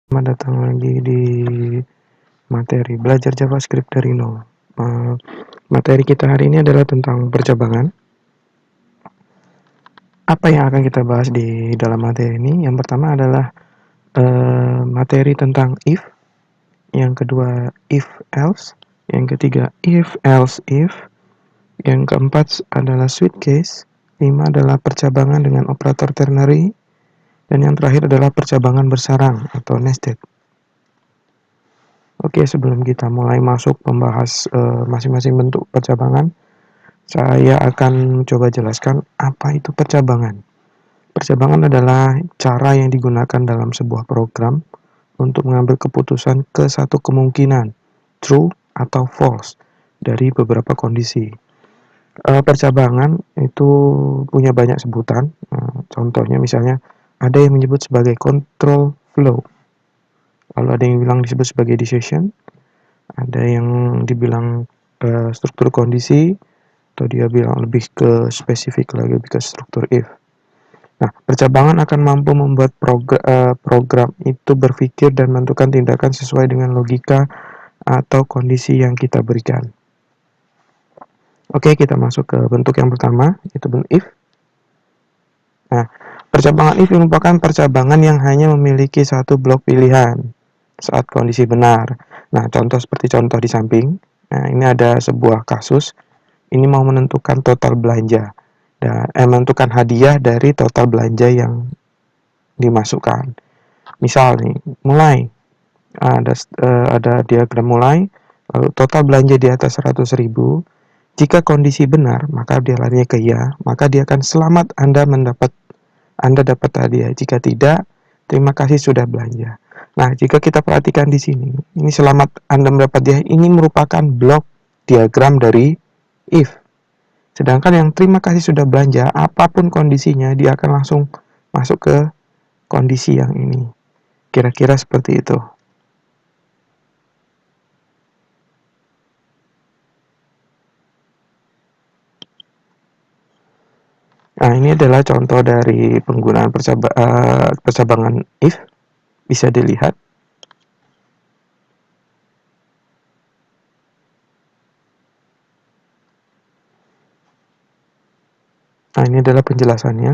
Selamat datang lagi di materi belajar JavaScript dari nol. Materi kita hari ini adalah tentang percabangan. Apa yang akan kita bahas di dalam materi ini? Yang pertama adalah materi tentang if, yang kedua if else, yang ketiga if else if, yang keempat adalah switch case, 5 adalah percabangan dengan operator ternary, dan yang terakhir adalah percabangan bersarang atau nested. Oke, sebelum kita mulai masuk membahas masing-masing bentuk percabangan, saya akan coba jelaskan apa itu percabangan. Percabangan adalah cara yang digunakan dalam sebuah program untuk mengambil keputusan ke satu kemungkinan, true atau false, dari beberapa kondisi. Percabangan itu punya banyak sebutan. Contohnya misalnya ada yang menyebut sebagai control flow, lalu ada yang bilang disebut sebagai decision, ada yang dibilang struktur kondisi, atau dia bilang lebih ke spesifik lagi, lebih ke struktur if. Nah, percabangan akan mampu membuat program itu berpikir dan menentukan tindakan sesuai dengan logika atau kondisi yang kita berikan. Oke, kita masuk ke bentuk yang pertama, yaitu bentuk if. Nah, percabangan if merupakan percabangan yang hanya memiliki satu blok pilihan saat kondisi benar. Nah, contoh seperti contoh di samping. Nah, ini ada sebuah kasus. Ini mau menentukan total belanja dan menentukan hadiah dari total belanja yang dimasukkan. Misal nih, mulai ada diagram mulai, lalu total belanja di atas 100.000. Jika kondisi benar, maka dia larinya ke ya, maka dia akan selamat Anda dapat hadiah. Jika tidak, terima kasih sudah belanja. Nah, jika kita perhatikan di sini, ini selamat Anda mendapat hadiah ini merupakan blok diagram dari if. Sedangkan yang terima kasih sudah belanja, apapun kondisinya, dia akan langsung masuk ke kondisi yang ini. Kira-kira seperti itu. Nah, ini adalah contoh dari penggunaan percabangan if. Bisa dilihat. Nah, ini adalah penjelasannya.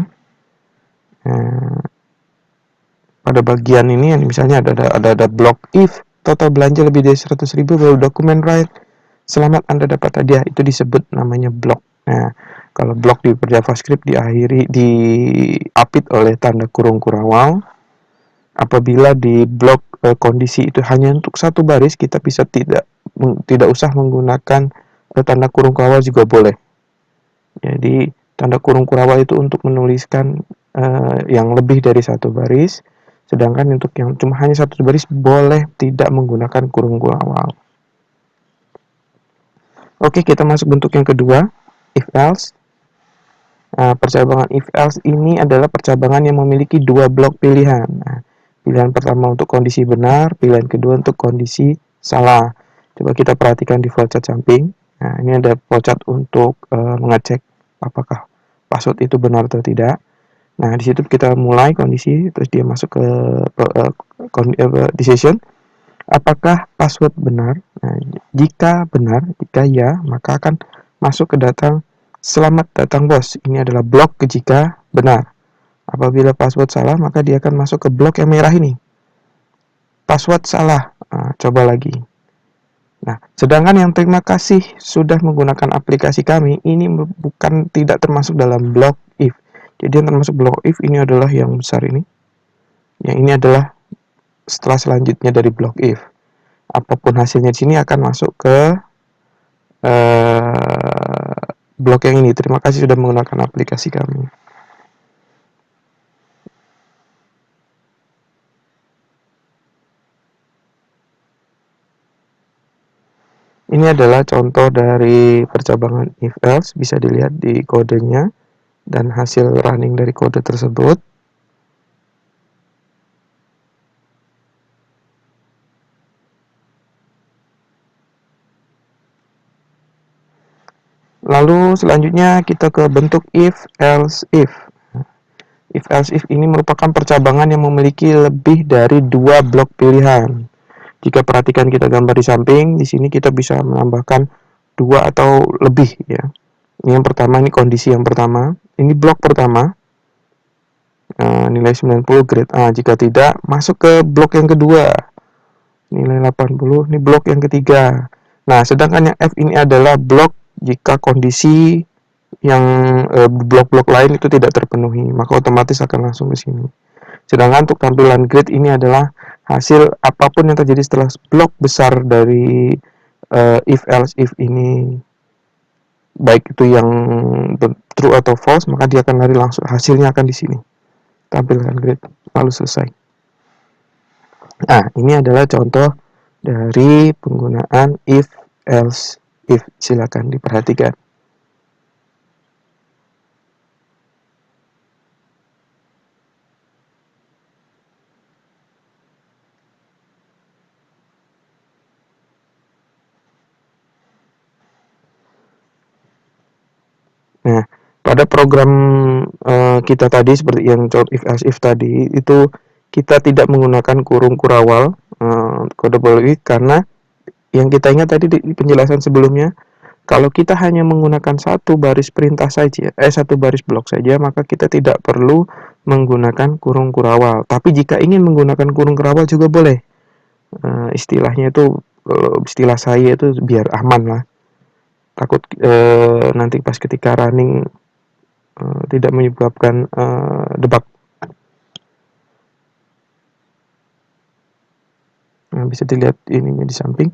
Pada bagian ini misalnya ada blok if total belanja lebih dari 100.000 baru dokumen right. Selamat Anda dapat hadiah, itu disebut namanya blok. Nah, kalau blok di JavaScript diapit oleh tanda kurung kurawal. Apabila di blok kondisi itu hanya untuk satu baris, kita bisa tidak usah menggunakan tanda kurung kurawal juga boleh. Jadi tanda kurung kurawal itu untuk menuliskan yang lebih dari satu baris, sedangkan untuk yang cuma hanya satu baris boleh tidak menggunakan kurung kurawal. Oke, kita masuk bentuk yang kedua, if else. Nah, percabangan if else ini adalah percabangan yang memiliki dua blok pilihan. Nah, pilihan pertama untuk kondisi benar, pilihan kedua untuk kondisi salah. Coba kita perhatikan di flowchart samping. Nah, ini ada flowchart untuk mengecek apakah password itu benar atau tidak. Nah, di situ kita mulai kondisi, terus dia masuk ke decision. Apakah password benar? Nah, jika benar, jika ya, maka akan masuk ke selamat datang bos. Ini adalah blok jika benar. Apabila password salah, maka dia akan masuk ke blok yang merah ini. Password salah. Nah, coba lagi. Nah, sedangkan yang terima kasih sudah menggunakan aplikasi kami, ini tidak termasuk dalam blok if. Jadi yang termasuk blok if ini adalah yang besar ini. Yang ini adalah setelah selanjutnya dari blok if. Apapun hasilnya di sini akan masuk ke blok yang ini. Terima kasih sudah menggunakan aplikasi kami. Ini adalah contoh dari percabangan if else, bisa dilihat di kodenya dan hasil running dari kode tersebut. Lalu selanjutnya kita ke bentuk if else if. If else if ini merupakan percabangan yang memiliki lebih dari 2 blok pilihan. Jika perhatikan kita gambar di samping, di sini kita bisa menambahkan 2 atau lebih ya. Ini yang pertama, ini kondisi yang pertama. Ini blok pertama, nilai 90 grade A. Jika tidak, masuk ke blok yang kedua, nilai 80. Ini blok yang ketiga. Nah, sedangkan yang F ini adalah blok jika kondisi yang blok-blok lain itu tidak terpenuhi, maka otomatis akan langsung ke sini. Sedangkan untuk tampilan grid ini adalah hasil apapun yang terjadi setelah blok besar dari if else if ini, baik itu yang true atau false, maka dia akan lari langsung, hasilnya akan di sini. Tampilkan grid, lalu selesai. Nah, ini adalah contoh dari penggunaan if else if. Silakan diperhatikan. Nah, pada program kita tadi seperti yang contoh if else if tadi, itu kita tidak menggunakan kurung kurawal kode boolean karena yang kita ingat tadi di penjelasan sebelumnya, kalau kita hanya menggunakan satu baris perintah saja, satu baris blok saja, maka kita tidak perlu menggunakan kurung kurawal. Tapi jika ingin menggunakan kurung kurawal juga boleh. Istilahnya itu, istilah saya itu biar aman lah. Takut nanti pas ketika running tidak menyebabkan debug. Nah, bisa dilihat ininya di samping.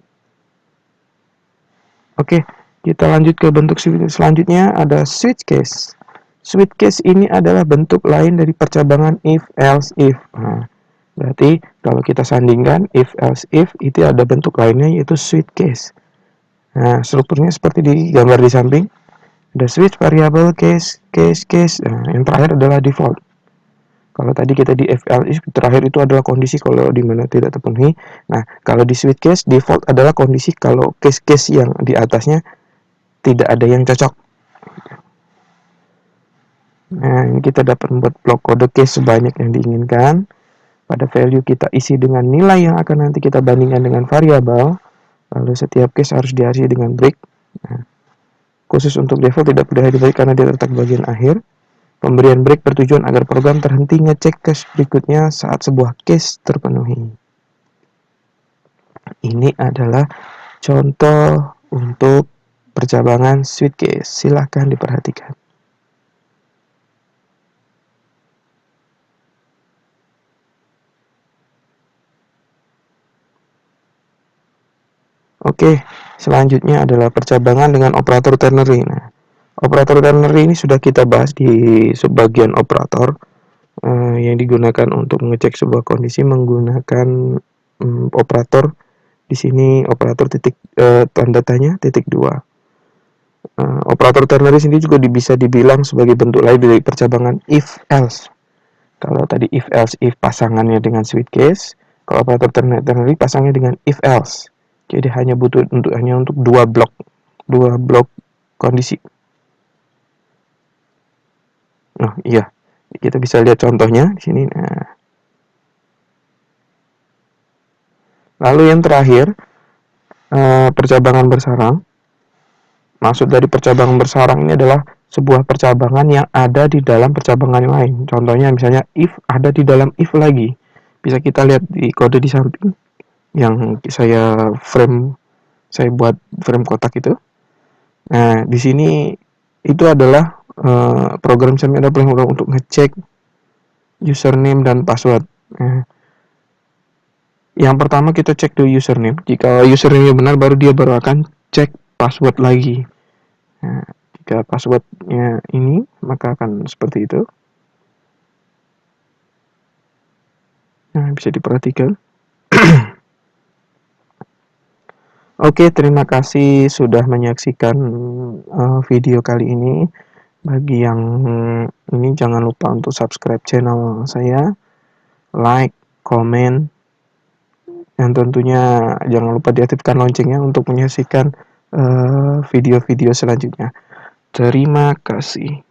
Oke, kita lanjut ke bentuk selanjutnya, ada switch case. Switch case ini adalah bentuk lain dari percabangan if else if. Nah, berarti kalau kita sandingkan if else if, itu ada bentuk lainnya yaitu switch case. Nah, strukturnya seperti di gambar di samping. Ada switch variable case case case. Nah, yang terakhir adalah default. Kalau tadi kita di if else if, terakhir itu adalah kondisi kalau di mana tidak terpenuhi. Nah, kalau di switch case, default adalah kondisi kalau case-case yang di atasnya tidak ada yang cocok. Nah, ini kita dapat membuat blok kode case sebanyak yang diinginkan. Pada value kita isi dengan nilai yang akan nanti kita bandingkan dengan variabel. Lalu setiap case harus diisi dengan break. Nah, khusus untuk default tidak perlu di break karena dia terletak bagian akhir. Pemberian break bertujuan agar program terhenti ngecek case berikutnya saat sebuah case terpenuhi. Ini adalah contoh untuk percabangan switch case. Silahkan diperhatikan. Oke, selanjutnya adalah percabangan dengan operator ternary. Nah, operator ternary ini sudah kita bahas di sebagian operator yang digunakan untuk mengecek sebuah kondisi menggunakan operator. Di sini operator tanda tanya titik 2. Operator ternary sendiri juga bisa dibilang sebagai bentuk lain dari percabangan if else. Kalau tadi if else if pasangannya dengan switch case, kalau operator ternary pasangnya dengan if else. Jadi hanya butuh untuk dua blok kondisi. Nah, iya. Kita bisa lihat contohnya di sini. Nah. Lalu yang terakhir, percabangan bersarang. Maksud dari percabangan bersarang ini adalah sebuah percabangan yang ada di dalam percabangan yang lain. Contohnya misalnya if ada di dalam if lagi. Bisa kita lihat di kode di samping yang saya buat frame kotak itu. Nah, di sini itu adalah program saya ada untuk ngecek username dan password. Nah, yang pertama kita cek dulu username. Jika username benar, baru akan cek password lagi. Nah, jika passwordnya ini, maka akan seperti itu. Nah, bisa diperhatikan. Oke, terima kasih sudah menyaksikan video kali ini. Bagi yang ini jangan lupa untuk subscribe channel saya, like, komen, dan tentunya jangan lupa diaktifkan loncengnya untuk menyaksikan video-video selanjutnya. Terima kasih.